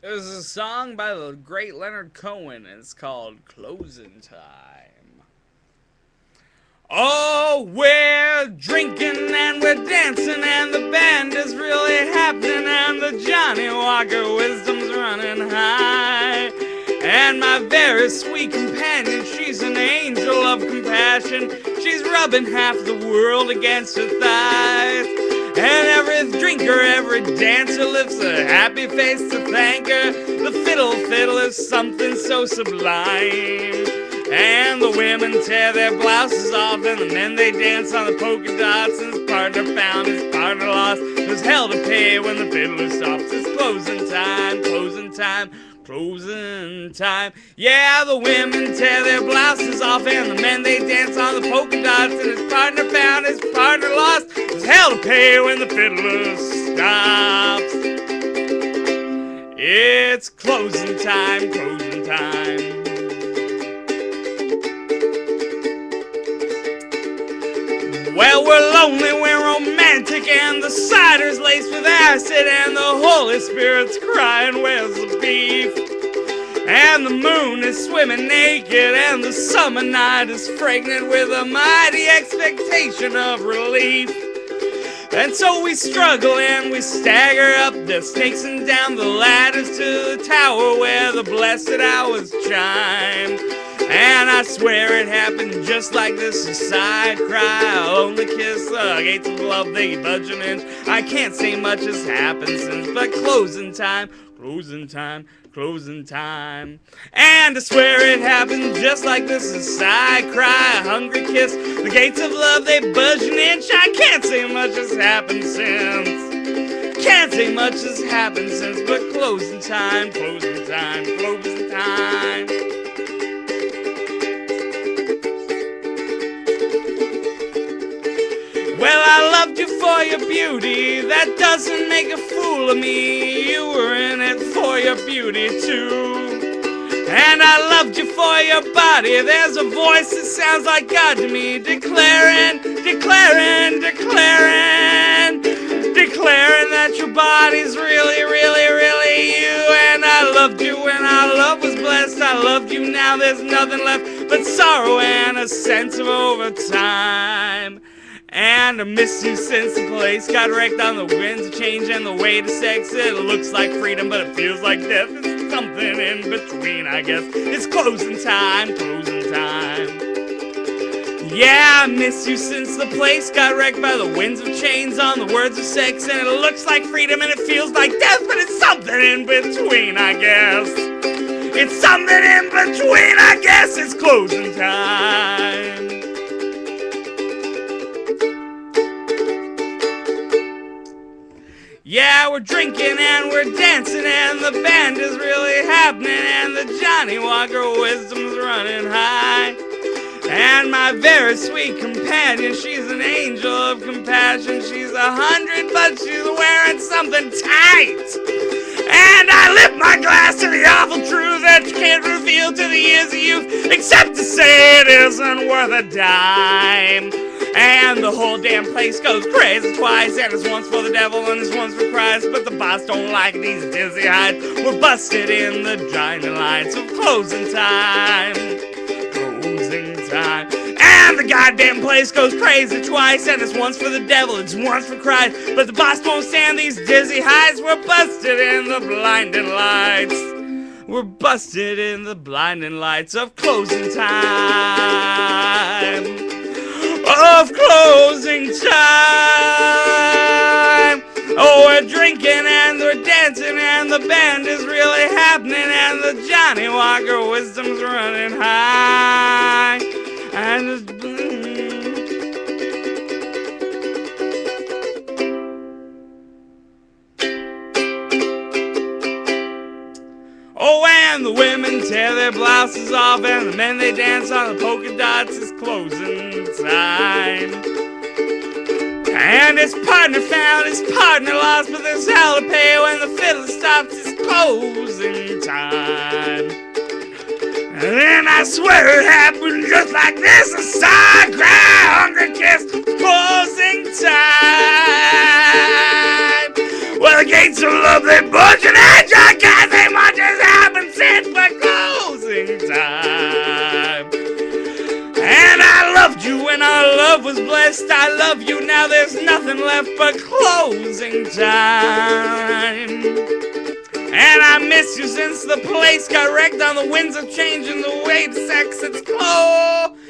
It was a song by the great Leonard Cohen, and it's called Closing Time. Oh, we're drinking and we're dancing and the band is really happening and the Johnny Walker wisdom's running high. And my very sweet companion, she's an angel of compassion. She's rubbing half the world against her thighs. And every drinker, every dancer lifts a happy face to thank her. The fiddle is something so sublime. And the women tear their blouses off and the men they dance on the polka dots. And his partner found, his partner lost. There's hell to pay when the fiddler stops. It's closing time, closing time, closing time. Yeah, the women tear their blouses off and the men they dance on the polka dots. And his partner found, his partner lost. There's hell to pay when the fiddler stops. It's closing time, closing time. Well, we're lonely, we're romantic, and the cider's laced with acid, and the Holy Spirit's crying, where's the beef? And the moon is swimming naked, and the summer night is fragrant with a mighty expectation of relief. And so we struggle and we stagger up the snakes and down the ladders to the tower where the blessed hours chime. And I swear it happened just like this, a side cry, a lonely kiss, the gates of love, they budge an inch. I can't say much has happened since, but closing time, closing time, closing time. And I swear it happened just like this, a side cry, a hungry kiss, the gates of love, they budge an inch. I can't say much has happened since, can't say much has happened since, but closing time, closing time, closing time. Well, I loved you for your beauty, that doesn't make a fool of me. You were in it for your beauty too. And I loved you for your body, there's a voice that sounds like God to me, declaring, declaring, declaring, declaring that your body's really, really, really you. And I loved you when our love was blessed, I loved you now, there's nothing left but sorrow and a sense of overtime. And I miss you since the place got wrecked on the winds of change and the way to sex. It looks like freedom, but it feels like death. It's something in between, I guess. It's closing time, closing time. Yeah, I miss you since the place got wrecked by the winds of chains on the words of sex. And it looks like freedom and it feels like death, but it's something in between, I guess. It's something in between, I guess. It's closing time. Yeah, we're drinking and we're dancing and the band is really happening and the Johnny Walker wisdom's running high. And my very sweet companion, she's an angel of compassion. She's 100, but she's wearing something tight. And I lift my glass to the awful truth that you can't reveal to the ears of youth, except to say it isn't worth a dime. And the whole damn place goes crazy twice, and it's once for the devil and it's once for Christ. But the boss don't like these dizzy heights. We're busted in the blinding lights of closing time, closing time. And the goddamn place goes crazy twice, and it's once for the devil, it's once for Christ. But the boss won't stand these dizzy heights. We're busted in the blinding lights. We're busted in the blinding lights of closing time. Of closing time. Oh, we're drinking and we're dancing and the band is really happening and the Johnny Walker wisdom's running high. And it's oh, and the women tear their blouses off and the men they dance on the polka dots. Is closing time. And his partner found, his partner lost, but there's hell to pay when the fiddler stops. It's closing time. And then I swear it happened just like this, a side cry, hungry kiss, closing time. Well, the gates of love, they budge and edge, I can't say my loved you when our love was blessed. I love you now, there's nothing left but closing time. And I miss you since the place got wrecked on the winds of change and the way to sex it's closing